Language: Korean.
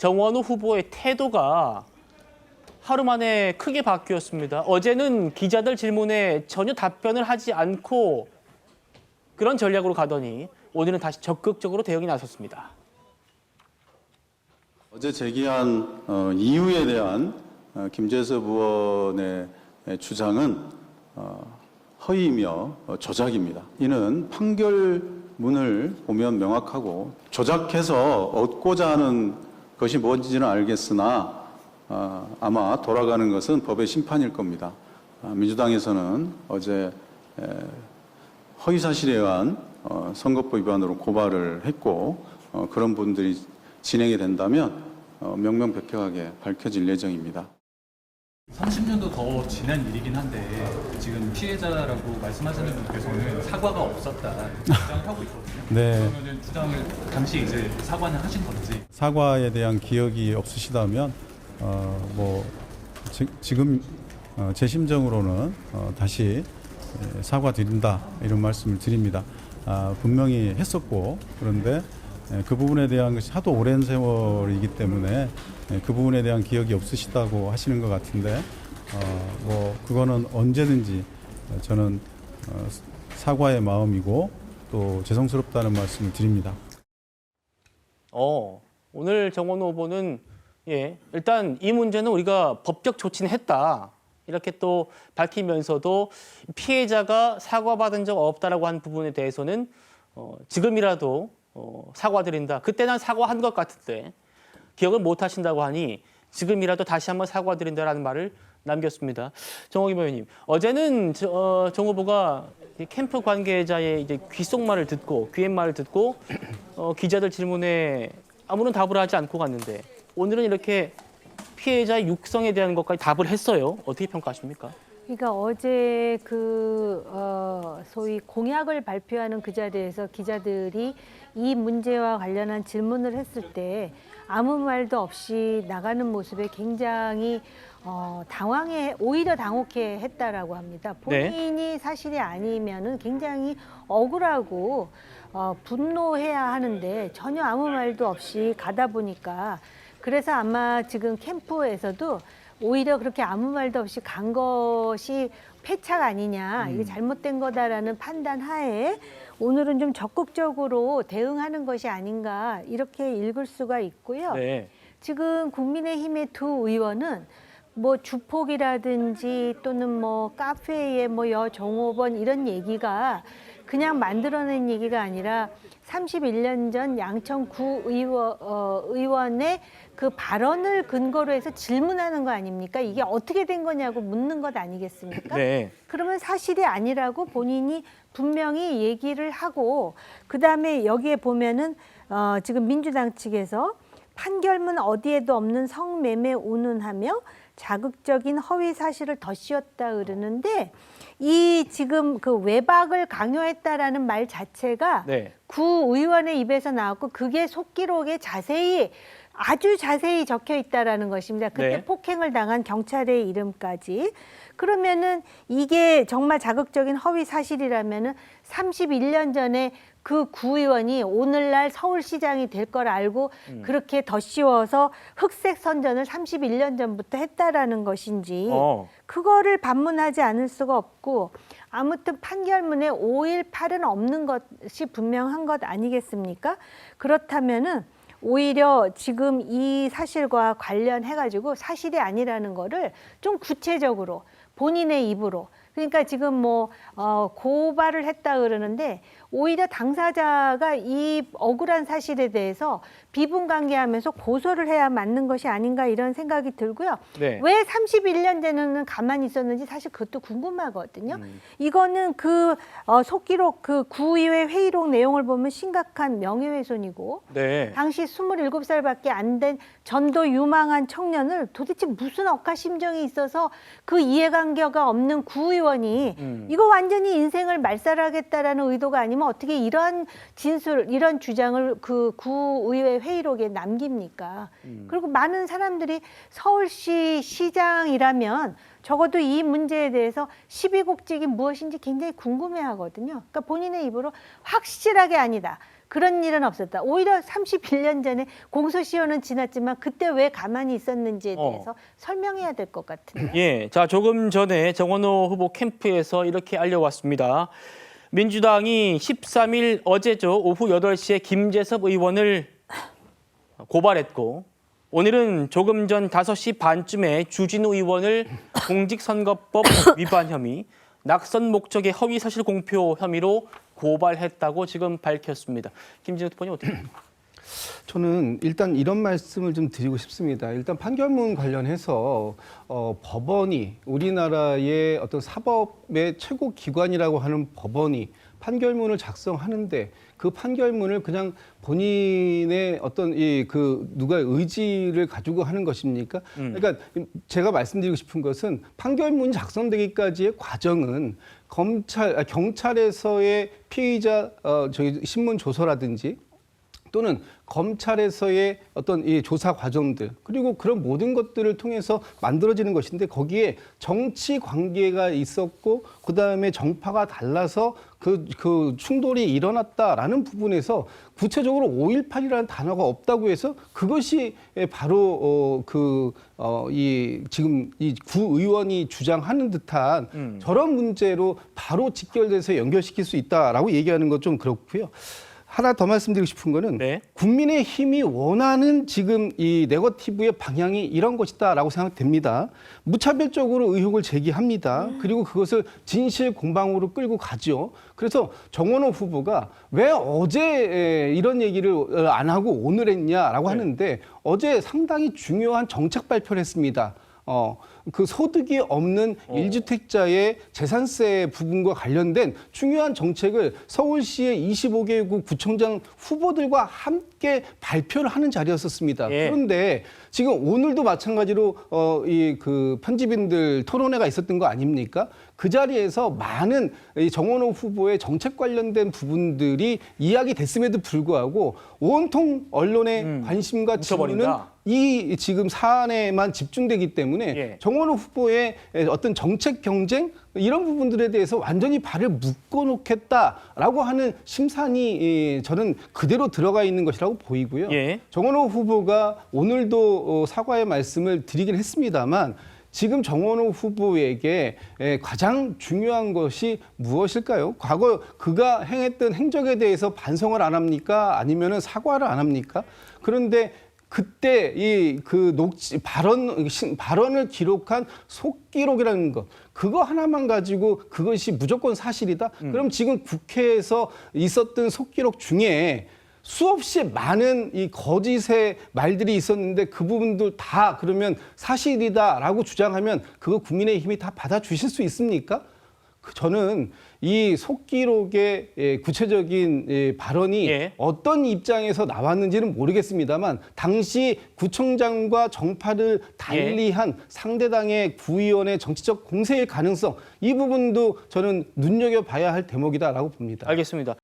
정원호 후보의 태도가 하루 만에 크게 바뀌었습니다. 어제는 기자들 질문에 전혀 답변을 하지 않고 그런 전략으로 가더니 오늘은 다시 적극적으로 대응에 나섰습니다. 어제 제기한 이유에 대한 김재섭 의원의 주장은 허위이며 조작입니다. 이는 판결문을 보면 명확하고 조작해서 얻고자 하는 것이 뭔지는 알겠으나 아마 돌아가는 것은 법의 심판일 겁니다. 민주당에서는 어제 허위사실에 의한 선거법 위반으로 고발을 했고 그런 분들이 진행이 된다면 명명백백하게 밝혀질 예정입니다. 30년도 더 지난 일이긴 한데 지금 피해자라고 말씀하시는 분께서는 사과가 없었다 주장을 하고 있거든요. 네. 그러면 주장을 당시 이제 사과는 하신 건지. 사과에 대한 기억이 없으시다면 지금 제 심정으로는 다시 사과드린다 이런 말씀을 드립니다. 분명히 했었고 그런데 그 부분에 대한 것이 하도 오랜 세월이기 때문에 그 부분에 대한 기억이 없으시다고 하시는 것 같은데 그거는 언제든지 저는 사과의 마음이고 또 죄송스럽다는 말씀을 드립니다. 오늘 정원호 후보는 일단 이 문제는 우리가 법적 조치는 했다. 이렇게 또 밝히면서도 피해자가 사과받은 적 없다라고 한 부분에 대해서는 지금이라도 사과드린다. 그때 난 사과한 것 같은데 기억을 못 하신다고 하니 지금이라도 다시 한번 사과드린다라는 말을 남겼습니다. 정호김 의원님, 어제는 정 후보가 캠프 관계자의 이제 귓속말을 듣고 귀갯말을 듣고 기자들 질문에 아무런 답을 하지 않고 갔는데 오늘은 이렇게 피해자의 육성에 대한 것까지 답을 했어요. 어떻게 평가하십니까? 그러니까 어제 소위 공약을 발표하는 그 자리에서 기자들이 이 문제와 관련한 질문을 했을 때 아무 말도 없이 나가는 모습에 굉장히 오히려 당혹해 했다라고 합니다. 본인이 사실이 아니면은 굉장히 억울하고 분노해야 하는데 전혀 아무 말도 없이 가다 보니까 그래서 아마 지금 캠프에서도 오히려 그렇게 아무 말도 없이 간 것이 패착 아니냐, 이게 잘못된 거다라는 판단 하에 오늘은 좀 적극적으로 대응하는 것이 아닌가 이렇게 읽을 수가 있고요. 네. 지금 국민의힘의 두 의원은 뭐 주폭이라든지 또는 뭐 카페에 뭐 여종업원 이런 얘기가 그냥 만들어낸 얘기가 아니라 31년 전 양천구 의원의 그 발언을 근거로 해서 질문하는 거 아닙니까? 이게 어떻게 된 거냐고 묻는 것 아니겠습니까? 네. 그러면 사실이 아니라고 본인이 분명히 얘기를 하고 그다음에 여기에 보면은 지금 민주당 측에서 판결문 어디에도 없는 성매매 운운하며 자극적인 허위 사실을 덧씌웠다 그러는데 이 지금 그 외박을 강요했다라는 말 자체가 구 의원의 입에서 나왔고 그게 속기록에 아주 자세히 적혀 있다라는 것입니다. 그때 폭행을 당한 경찰의 이름까지. 그러면은 이게 정말 자극적인 허위 사실이라면은 31년 전에 그 구의원이 오늘날 서울시장이 될 걸 알고 그렇게 덧씌워서 흑색 선전을 31년 전부터 했다라는 것인지 그거를 반문하지 않을 수가 없고 아무튼 판결문에 5.18은 없는 것이 분명한 것 아니겠습니까? 그렇다면은 오히려 지금 이 사실과 관련해가지고 사실이 아니라는 거를 좀 구체적으로 본인의 입으로 그러니까 지금 고발을 했다 그러는데 오히려 당사자가 이 억울한 사실에 대해서 비분관계하면서 고소를 해야 맞는 것이 아닌가 이런 생각이 들고요. 왜 31년 전에는 가만히 있었는지 사실 그것도 궁금하거든요. 이거는 속기록 구의회 회의록 내용을 보면 심각한 명예훼손이고 당시 27살밖에 안 된 전도 유망한 청년을 도대체 무슨 억하심정이 있어서 그 이해관계가 없는 구의원이 이거 완전히 인생을 말살하겠다라는 의도가 아니면 어떻게 이런 이런 주장을 그 구의회 회의록에 남깁니까? 그리고 많은 사람들이 서울시 시장이라면 적어도 이 문제에 대해서 12국직이 무엇인지 굉장히 궁금해하거든요. 그러니까 본인의 입으로 확실하게 아니다. 그런 일은 없었다. 오히려 31년 전에 공소시효는 지났지만 그때 왜 가만히 있었는지에 대해서 설명해야 될 것 같은데. 예, 자 조금 전에 정원호 후보 캠프에서 이렇게 알려왔습니다. 민주당이 13일 어제죠 오후 8시에 김재섭 의원을 고발했고 오늘은 조금 전 5시 반쯤에 주진우 의원을 공직선거법 위반 혐의, 낙선 목적의 허위 사실 공표 혐의로 고발했다고 지금 밝혔습니다. 김진욱 대표님 어떻게 보십니까? 저는 일단 이런 말씀을 좀 드리고 싶습니다. 일단 판결문 관련해서 법원이 우리나라의 어떤 사법의 최고 기관이라고 하는 법원이 판결문을 작성하는데 그 판결문을 그냥 본인의 어떤 누가 의지를 가지고 하는 것입니까? 그러니까 제가 말씀드리고 싶은 것은 판결문이 작성되기까지의 과정은 경찰에서의 피의자 신문 조서라든지 또는 검찰에서의 어떤 이 조사 과정들 그리고 그런 모든 것들을 통해서 만들어지는 것인데 거기에 정치 관계가 있었고 그다음에 정파가 달라서 그 충돌이 일어났다라는 부분에서 구체적으로 5.18이라는 단어가 없다고 해서 그것이 바로 지금 이 구의원이 주장하는 듯한 저런 문제로 바로 직결돼서 연결시킬 수 있다라고 얘기하는 건 좀 그렇고요. 하나 더 말씀드리고 싶은 거는 네. 국민의힘이 원하는 지금 이 네거티브의 방향이 이런 것이다라고 생각됩니다. 무차별적으로 의혹을 제기합니다. 그리고 그것을 진실 공방으로 끌고 가죠. 그래서 정원호 후보가 왜 어제 이런 얘기를 안 하고 오늘 했냐라고 하는데 어제 상당히 중요한 정책 발표를 했습니다. 그 소득이 없는 1주택자의 재산세 부분과 관련된 중요한 정책을 서울시의 25개구 구청장 후보들과 함께 발표를 하는 자리였었습니다. 예. 그런데 지금 오늘도 마찬가지로 그 편집인들 토론회가 있었던 거 아닙니까? 그 자리에서 많은 이 정원호 후보의 정책 관련된 부분들이 이야기됐음에도 불구하고 온통 언론의 관심과 지분은 묻혀버린다. 이 지금 사안에만 집중되기 때문에 예. 정원호 후보의 어떤 정책 경쟁 이런 부분들에 대해서 완전히 발을 묶어놓겠다라고 하는 심산이 저는 그대로 들어가 있는 것이라고 보이고요. 예. 정원호 후보가 오늘도 사과의 말씀을 드리긴 했습니다만 지금 정원호 후보에게 가장 중요한 것이 무엇일까요? 과거 그가 행했던 행적에 대해서 반성을 안 합니까? 아니면은 사과를 안 합니까? 그런데 그때 발언을 기록한 속기록이라는 것 그거 하나만 가지고 그것이 무조건 사실이다? 그럼 지금 국회에서 있었던 속기록 중에 수없이 많은 이 거짓의 말들이 있었는데 그 부분들 다 그러면 사실이다라고 주장하면 그거 국민의힘이 다 받아주실 수 있습니까? 저는 이 속기록의 구체적인 발언이 예. 어떤 입장에서 나왔는지는 모르겠습니다만 당시 구청장과 정파를 달리한 상대당의 구의원의 정치적 공세의 가능성 이 부분도 저는 눈여겨봐야 할 대목이다라고 봅니다. 알겠습니다.